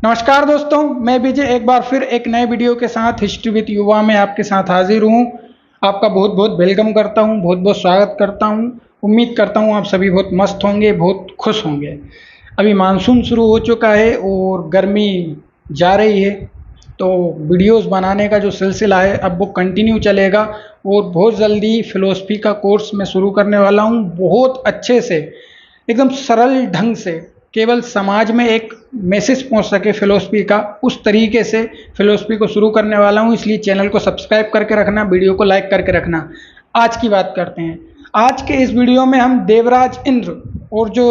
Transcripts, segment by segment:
नमस्कार दोस्तों, मैं विजय एक बार फिर एक नए वीडियो के साथ हिस्ट्री विद युवा में आपके साथ हाजिर हूँ। आपका बहुत बहुत वेलकम करता हूँ, बहुत बहुत स्वागत करता हूँ। उम्मीद करता हूँ आप सभी बहुत मस्त होंगे, बहुत खुश होंगे। अभी मानसून शुरू हो चुका है और गर्मी जा रही है, तो वीडियोस बनाने का जो सिलसिला है अब वो कंटिन्यू चलेगा। और बहुत जल्दी फ़िलोसफी का कोर्स मैं शुरू करने वाला हूँ, बहुत अच्छे से, एकदम सरल ढंग से, केवल समाज में एक मैसेज पहुंच सके फ़िलोसफी का, उस तरीके से फ़िलोसफी को शुरू करने वाला हूं। इसलिए चैनल को सब्सक्राइब करके रखना, वीडियो को लाइक करके रखना। आज की बात करते हैं। आज के इस वीडियो में हम देवराज इंद्र और जो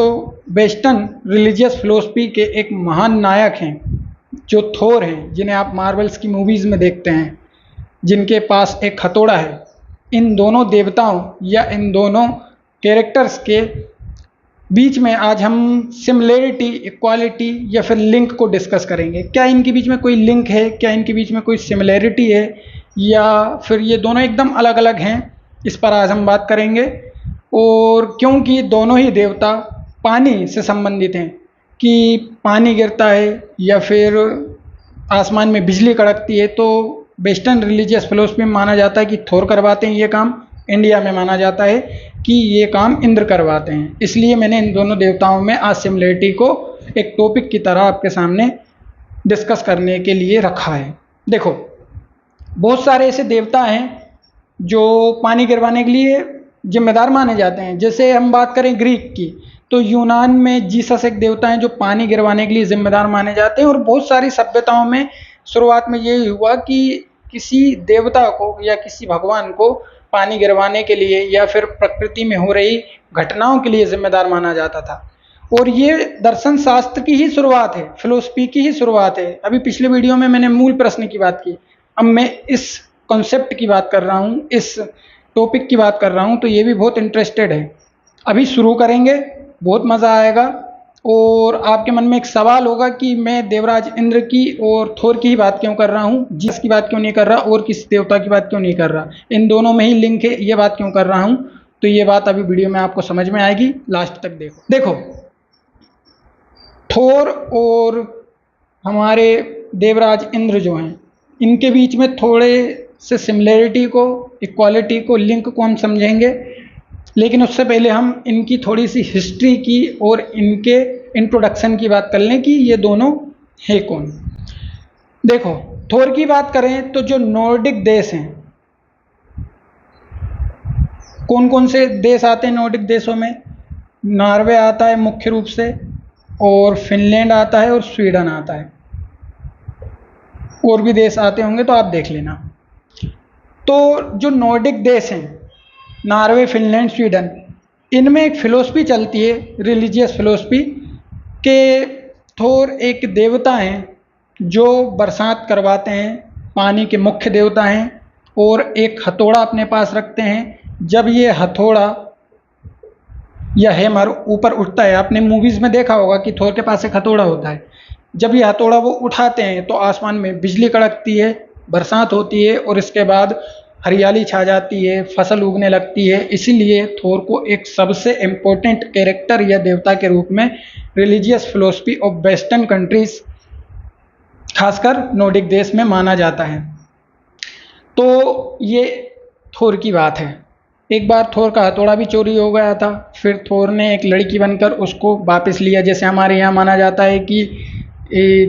वेस्टर्न रिलीजियस फ़िलोसफी के एक महान नायक हैं, जो थोर हैं, जिन्हें आप मार्वल्स की मूवीज़ में देखते हैं, जिनके पास एक हथौड़ा है, इन दोनों देवताओं या इन दोनों कैरेक्टर्स के बीच में आज हम सिमिलरिटी, इक्वालिटी या फिर लिंक को डिस्कस करेंगे। क्या इनके बीच में कोई लिंक है, क्या इनके बीच में कोई सिमिलरिटी है, या फिर ये दोनों एकदम अलग अलग हैं, इस पर आज हम बात करेंगे। और क्योंकि दोनों ही देवता पानी से संबंधित हैं, कि पानी गिरता है या फिर आसमान में बिजली कड़कती है, तो वेस्टर्न रिलीजियस फिलोसफी में माना जाता है कि थोर करवाते हैं ये काम। इंडिया में माना जाता है कि ये काम इंद्र करवाते हैं। इसलिए मैंने इन दोनों देवताओं में आज सिमिलरिटी को एक टॉपिक की तरह आपके सामने डिस्कस करने के लिए रखा है। देखो, बहुत सारे ऐसे देवता हैं जो पानी गिरवाने के लिए जिम्मेदार माने जाते हैं। जैसे हम बात करें ग्रीक की, तो यूनान में जीसस एक देवता हैं जो पानी गिरवाने के लिए जिम्मेदार माने जाते हैं। और बहुत सारी सभ्यताओं में शुरुआत में यही हुआ कि किसी देवता को या किसी भगवान को पानी गिरवाने के लिए या फिर प्रकृति में हो रही घटनाओं के लिए जिम्मेदार माना जाता था। और ये दर्शन शास्त्र की ही शुरुआत है, फिलोसफी की ही शुरुआत है। अभी पिछले वीडियो में मैंने मूल प्रश्न की बात की, अब मैं इस कॉन्सेप्ट की बात कर रहा हूँ, इस टॉपिक की बात कर रहा हूँ, तो ये भी बहुत इंटरेस्टेड है। अभी शुरू करेंगे, बहुत मज़ा आएगा। और आपके मन में एक सवाल होगा कि मैं देवराज इंद्र की और थोर की ही बात क्यों कर रहा हूँ, जीसस की बात क्यों नहीं कर रहा, और किसी देवता की बात क्यों नहीं कर रहा, इन दोनों में ही लिंक है, ये बात क्यों कर रहा हूँ। तो ये बात अभी वीडियो में आपको समझ में आएगी, लास्ट तक देखो। थोर और हमारे देवराज इंद्र जो हैं, इनके बीच में थोड़े से सिमिलरिटी को, इक्वालिटी को, लिंक को हम समझेंगे। लेकिन उससे पहले हम इनकी थोड़ी सी हिस्ट्री की और इनके इंट्रोडक्शन की बात कर लें कि ये दोनों है कौन। देखो, थोर की बात करें तो जो नॉर्डिक देश हैं, कौन कौन से देश आते हैं नॉर्डिक देशों में? नॉर्वे आता है मुख्य रूप से, और फिनलैंड आता है, और स्वीडन आता है। और भी देश आते होंगे तो आप देख लेना। तो जो नॉर्डिक देश हैं, नॉर्वे, फिनलैंड, स्वीडन, इनमें एक फ़िलोसफी चलती है, रिलीजियस फ़िलोसफी, के थोर एक देवता हैं जो बरसात करवाते हैं, पानी के मुख्य देवता हैं, और एक हथौड़ा अपने पास रखते हैं। जब ये हथौड़ा या हैमर ऊपर उठता है, आपने मूवीज़ में देखा होगा कि थोर के पास एक हथौड़ा होता है। जब ये हथौड़ा वो उठाते हैं तो आसमान में बिजली कड़कती है, बरसात होती है, और इसके बाद हरियाली छा जाती है, फसल उगने लगती है। इसीलिए थोर को एक सबसे इम्पोर्टेंट कैरेक्टर या देवता के रूप में religious philosophy of western countries, खासकर नॉर्डिक देश में माना जाता है। तो ये थोर की बात है। एक बार थोर का हथौड़ा भी चोरी हो गया था, फिर थोर ने एक लड़की बनकर उसको वापस लिया। जैसे हमारे यहाँ माना जाता है कि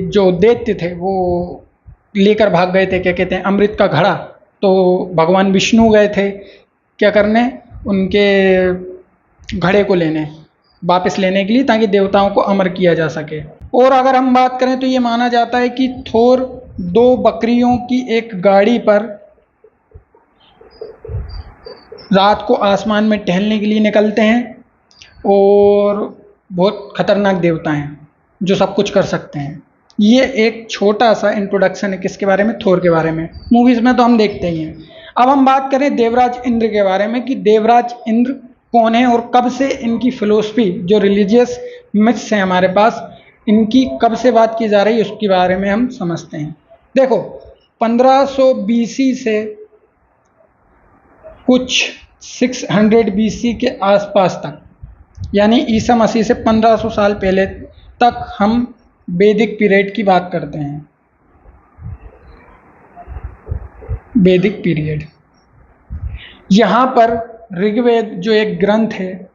जो दैत्य थे वो लेकर भाग गए थे, क्या कहते हैं, अमृत का घड़ा। तो भगवान विष्णु गए थे क्या करने, उनके घड़े को लेने, वापस लेने के लिए, ताकि देवताओं को अमर किया जा सके। और अगर हम बात करें तो ये माना जाता है कि थोर 2 बकरियों की एक गाड़ी पर रात को आसमान में टहलने के लिए निकलते हैं, और बहुत खतरनाक देवता हैं जो सब कुछ कर सकते हैं। ये एक छोटा सा इंट्रोडक्शन है किसके बारे में? थोर के बारे में। मूवीज़ में तो हम देखते ही हैं। अब हम बात करें देवराज इंद्र के बारे में कि देवराज इंद्र कौन है और कब से इनकी फिलोसफी, जो रिलीजियस मिथ्स हैं हमारे पास, इनकी कब से बात की जा रही है, उसके बारे में हम समझते हैं। देखो, 1500 बीसी से कुछ 600 बीसी के आसपास तक, यानी ईसा मसीह से 1500 साल पहले तक हम वैदिक पीरियड की बात करते हैं। वैदिक पीरियड, यहाँ पर ऋग्वेद जो एक ग्रंथ है,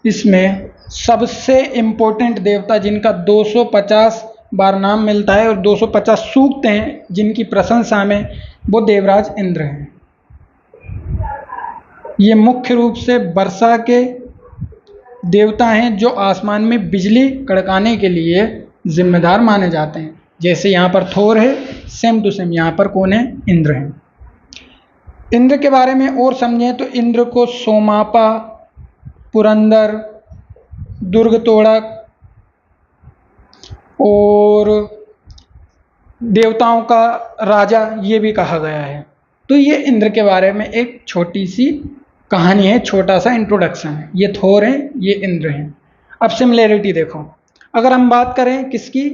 इसमें सबसे इम्पोर्टेंट देवता जिनका 250 बार नाम मिलता है और 250 सूक्त हैं जिनकी प्रशंसा में, वो देवराज इंद्र हैं। ये मुख्य रूप से वर्षा के देवता हैं जो आसमान में बिजली कड़काने के लिए जिम्मेदार माने जाते हैं। जैसे यहाँ पर थोर है, सेम टू सेम यहाँ पर कौन है? इंद्र हैं। इंद्र के बारे में और समझें तो इंद्र को सोमापा, पुरंदर, दुर्गतोड़क और देवताओं का राजा ये भी कहा गया है। तो ये इंद्र के बारे में एक छोटी सी कहानी है, छोटा सा इंट्रोडक्शन है। ये थोर हैं, ये इंद्र हैं। अब सिमिलैरिटी देखो, अगर हम बात करें किसकी,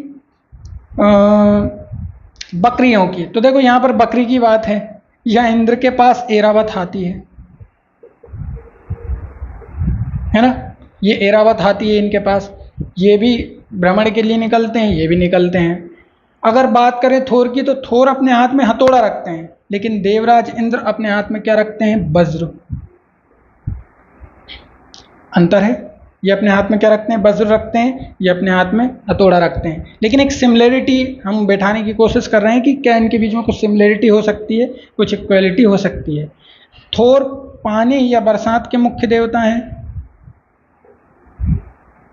बकरियों की, तो देखो यहाँ पर बकरी की बात है। यह इंद्र के पास एरावत हाथी है ना, ये एरावत हाथी है इनके पास। ये भी भ्रमण के लिए निकलते हैं, ये भी निकलते हैं। अगर बात करें थोर की, तो थोर अपने हाथ में हथौड़ा रखते हैं, लेकिन देवराज इंद्र अपने हाथ में क्या रखते हैं? वज्र। अंतर है, ये अपने हाथ में क्या रखते हैं? वज्र रखते हैं, ये अपने हाथ में हथौड़ा रखते हैं। लेकिन एक सिमिलैरिटी हम बैठाने की कोशिश कर रहे हैं कि क्या इनके बीच में कुछ सिमिलैरिटी हो सकती है, कुछ इक्वलिटी हो सकती है। थोर पानी या बरसात के मुख्य देवता हैं।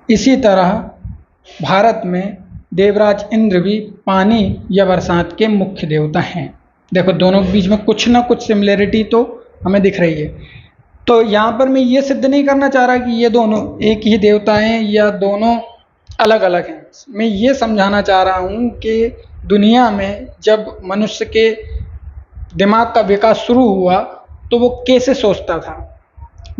इसी तरह भारत में देवराज इंद्र भी पानी या बरसात के मुख्य देवता हैं। देखो दोनों के बीच में कुछ ना कुछ सिमिलैरिटी तो हमें दिख रही है। तो यहाँ पर मैं ये सिद्ध नहीं करना चाह रहा कि ये दोनों एक ही देवता हैं या दोनों अलग अलग हैं। मैं ये समझाना चाह रहा हूँ कि दुनिया में जब मनुष्य के दिमाग का विकास शुरू हुआ तो वो कैसे सोचता था।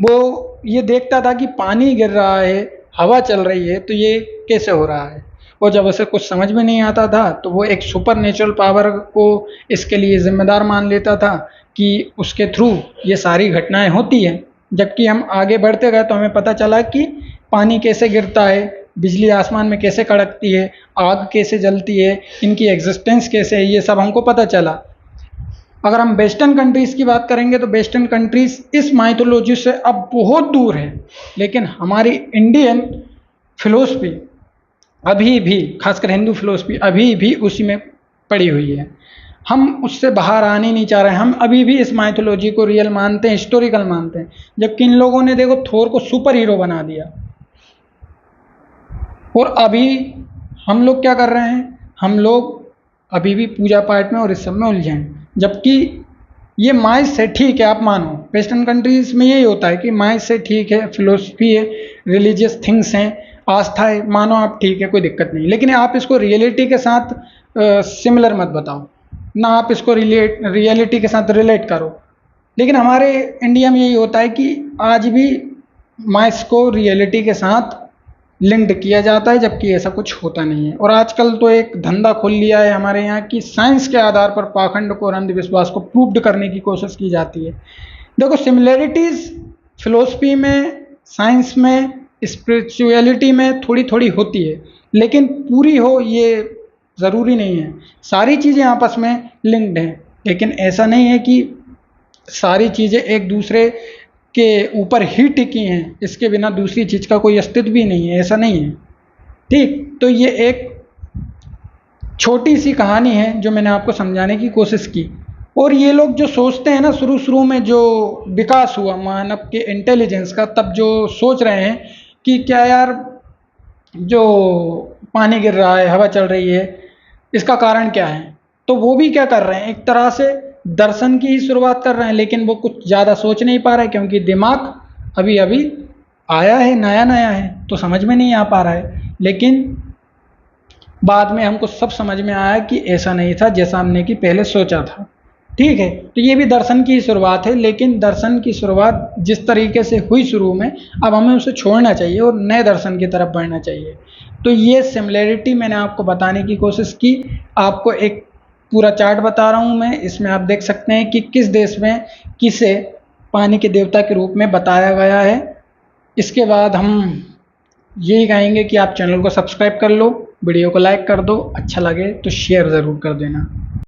वो ये देखता था कि पानी गिर रहा है, हवा चल रही है, तो ये कैसे हो रहा है। और जब उसे कुछ समझ में नहीं आता था तो वो एक सुपर नेचुरल पावर को इसके लिए जिम्मेदार मान लेता था कि उसके थ्रू ये सारी घटनाएं होती हैं। जबकि हम आगे बढ़ते गए तो हमें पता चला कि पानी कैसे गिरता है, बिजली आसमान में कैसे कड़कती है, आग कैसे जलती है, इनकी एग्जिस्टेंस कैसे है, ये सब हमको पता चला। अगर हम वेस्टर्न कंट्रीज़ की बात करेंगे तो वेस्टर्न कंट्रीज़ इस माइथोलॉजी से अब बहुत दूर है, लेकिन हमारी इंडियन फिलोसफी अभी भी, खासकर हिंदू फिलोसफी अभी भी उसी में पड़ी हुई है। हम उससे बाहर आने नहीं चाह रहे हैं। हम अभी भी इस माइथोलॉजी को रियल मानते हैं, हिस्टोरिकल मानते हैं। जबकि इन लोगों ने देखो थोर को सुपर हीरो बना दिया। और अभी हम लोग क्या कर रहे हैं? हम लोग अभी भी पूजा पाठ में और इस सब में उलझे हैं। जबकि ये माइंड से ठीक है, आप मानो वेस्टर्न कंट्रीज़ में यही होता है कि माइंड से ठीक है, फिलोसफी है, रिलीजियस थिंग्स हैं, आस्था है, मानो आप ठीक है, कोई दिक्कत नहीं। लेकिन आप इसको रियलिटी के साथ सिमिलर मत बताओ ना, आप इसको रियलिटी के साथ रिलेट करो। लेकिन हमारे इंडिया में यही होता है कि आज भी माइंस को रियलिटी के साथ लिंक्ड किया जाता है, जबकि ऐसा कुछ होता नहीं है। और आजकल तो एक धंधा खोल लिया है हमारे यहाँ कि साइंस के आधार पर पाखंड को और अंधविश्वास को प्रूव्ड करने की कोशिश की जाती है। देखो सिमिलैरिटीज़ फिलोसफी में, साइंस में, स्पिरिचुअलिटी में थोड़ी थोड़ी होती है, लेकिन पूरी हो ये ज़रूरी नहीं है। सारी चीज़ें आपस में लिंक्ड हैं, लेकिन ऐसा नहीं है कि सारी चीज़ें एक दूसरे के ऊपर ही टिकी हैं, इसके बिना दूसरी चीज़ का कोई अस्तित्व भी नहीं है, ऐसा नहीं है। ठीक, तो ये एक छोटी सी कहानी है जो मैंने आपको समझाने की कोशिश की। और ये लोग जो सोचते हैं ना, शुरू में जो विकास हुआ मानव के इंटेलिजेंस का, तब जो सोच रहे हैं कि क्या यार जो पानी गिर रहा है, हवा चल रही है, इसका कारण क्या है, तो वो भी क्या कर रहे हैं, एक तरह से दर्शन की ही शुरुआत कर रहे हैं। लेकिन वो कुछ ज़्यादा सोच नहीं पा रहे क्योंकि दिमाग अभी अभी आया है, नया नया है, तो समझ में नहीं आ पा रहा है। लेकिन बाद में हमको सब समझ में आया कि ऐसा नहीं था जैसा हमने कि पहले सोचा था। ठीक है, तो ये भी दर्शन की शुरुआत है, लेकिन दर्शन की शुरुआत जिस तरीके से हुई शुरू में, अब हमें उसे छोड़ना चाहिए और नए दर्शन की तरफ बढ़ना चाहिए। तो ये सिमिलैरिटी मैंने आपको बताने की कोशिश की। आपको एक पूरा चार्ट बता रहा हूँ मैं, इसमें आप देख सकते हैं कि किस देश में किसे पानी के देवता के रूप में बताया गया है। इसके बाद हम यही कहेंगे कि आप चैनल को सब्सक्राइब कर लो वीडियो को लाइक कर दो, अच्छा लगे तो शेयर ज़रूर कर देना।